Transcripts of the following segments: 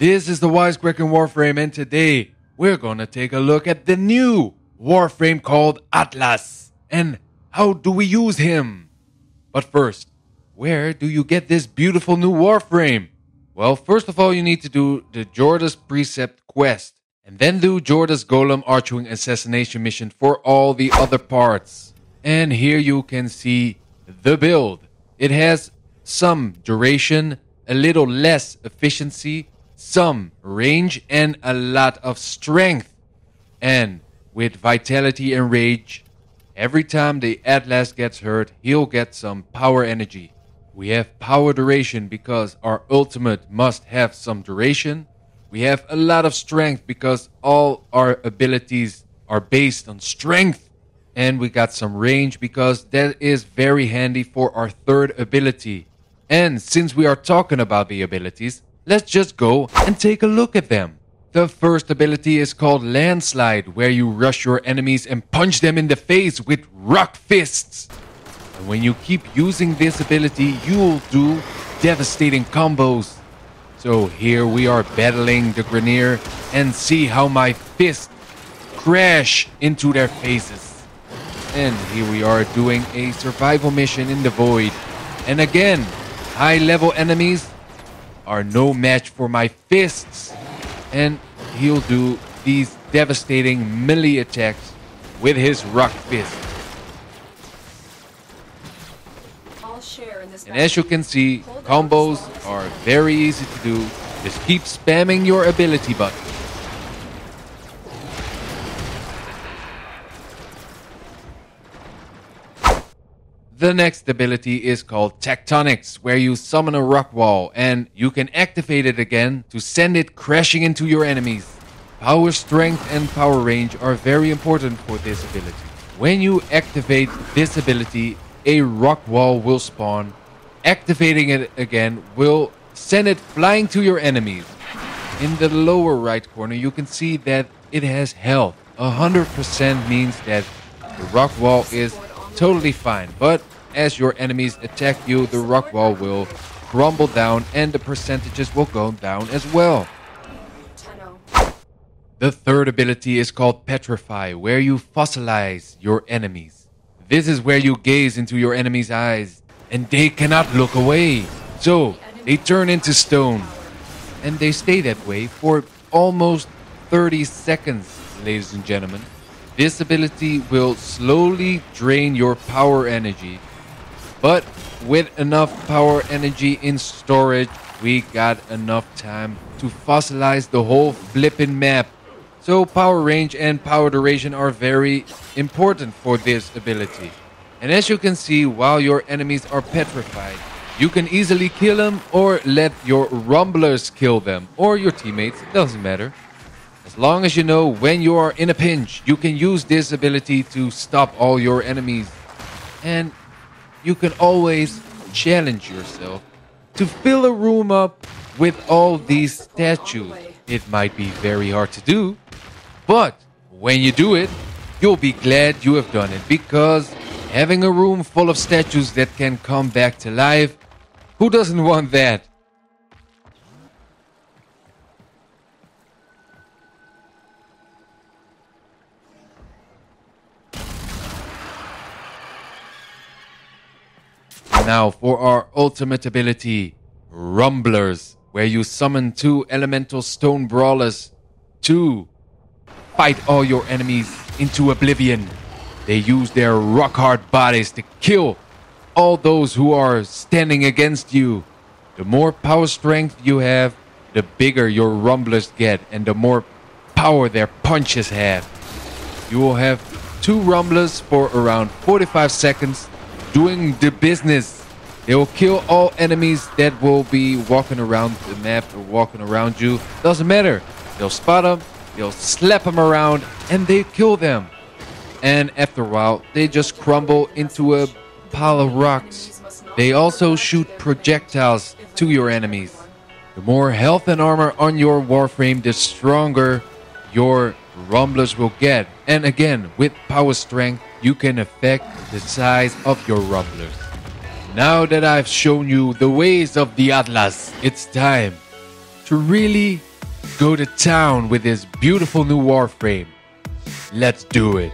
This is the Wisekrakrbusiness Warframe, and today we're gonna take a look at the new Warframe called Atlas and how do we use him. But first, where do you get this beautiful new Warframe? Well, first of all, you need to do the Jorda's Precept quest and then do Jorda's Golem Archwing Assassination mission for all the other parts. And here you can see the build. It has some duration, a little less efficiency, some range, and a lot of strength. And with vitality and rage, every time the Atlas gets hurt, he'll get some power energy. We have power duration because our ultimate must have some duration. We have a lot of strength because all our abilities are based on strength. And we got some range because that is very handy for our third ability. And since we are talking about the abilities, let's just go and take a look at them. The first ability is called Landslide, where you rush your enemies and punch them in the face with rock fists. And when you keep using this ability, you'll do devastating combos. So here we are battling the Grineer and see how my fists crash into their faces. And here we are doing a survival mission in the void. And again, high level enemies are no match for my fists. And he'll do these devastating melee attacks with his rock fist. And as you can see, combos are very easy to do. Just keep spamming your ability button. The next ability is called Tectonics, where you summon a rock wall and you can activate it again to send it crashing into your enemies. Power strength and power range are very important for this ability. When you activate this ability, a rock wall will spawn. Activating it again will send it flying to your enemies. In the lower right corner, you can see that it has health. 100% means that the rock wall is totally fine, but as your enemies attack you, the rock wall will crumble down and the percentages will go down as well. The third ability is called Petrify, where you fossilize your enemies. This is where you gaze into your enemies' eyes and they cannot look away. So they turn into stone and they stay that way for almost 30 seconds, ladies and gentlemen. This ability will slowly drain your power energy, but with enough power energy in storage, we got enough time to fossilize the whole flippin' map. So power range and power duration are very important for this ability. And as you can see, while your enemies are petrified, you can easily kill them or let your rumblers kill them, or your teammates, it doesn't matter. As long as you know when you are in a pinch, you can use this ability to stop all your enemies. And you can always challenge yourself to fill a room up with all these statues. It might be very hard to do, but when you do it, you'll be glad you have done it, because having a room full of statues that can come back to life, who doesn't want that? Now for our ultimate ability, Rumblers, where you summon 2 elemental stone brawlers to fight all your enemies into oblivion. They use their rock-hard bodies to kill all those who are standing against you. The more power strength you have, the bigger your Rumblers get and the more power their punches have. You will have 2 Rumblers for around 45 seconds doing the business. They will kill all enemies that will be walking around the map or walking around you. Doesn't matter. They'll spot them, they'll slap them around, and they kill them. And after a while, they just crumble into a pile of rocks. They also shoot projectiles to your enemies. The more health and armor on your Warframe, the stronger your Rumblers will get. And again, with power strength, you can affect the size of your Rumblers. Now that I've shown you the ways of the Atlas, it's time to really go to town with this beautiful new Warframe. Let's do it.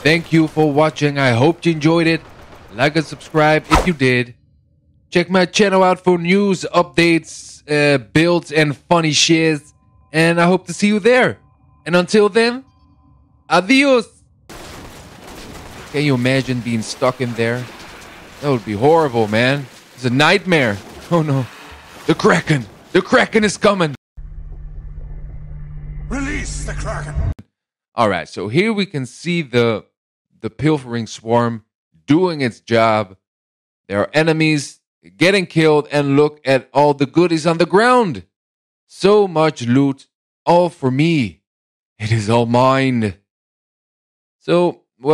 Thank you for watching. I hope you enjoyed it. Like and subscribe if you did. Check my channel out for news, updates, builds, and funny shares. And I hope to see you there. And until then, adios. Can you imagine being stuck in there? That would be horrible, man. It's a nightmare. Oh no. The Kraken. The Kraken is coming. Release the Kraken. Alright, so here we can see the pilfering swarm doing its job. There are enemies getting killed, and look at all the goodies on the ground. So much loot, all for me. It is all mine. So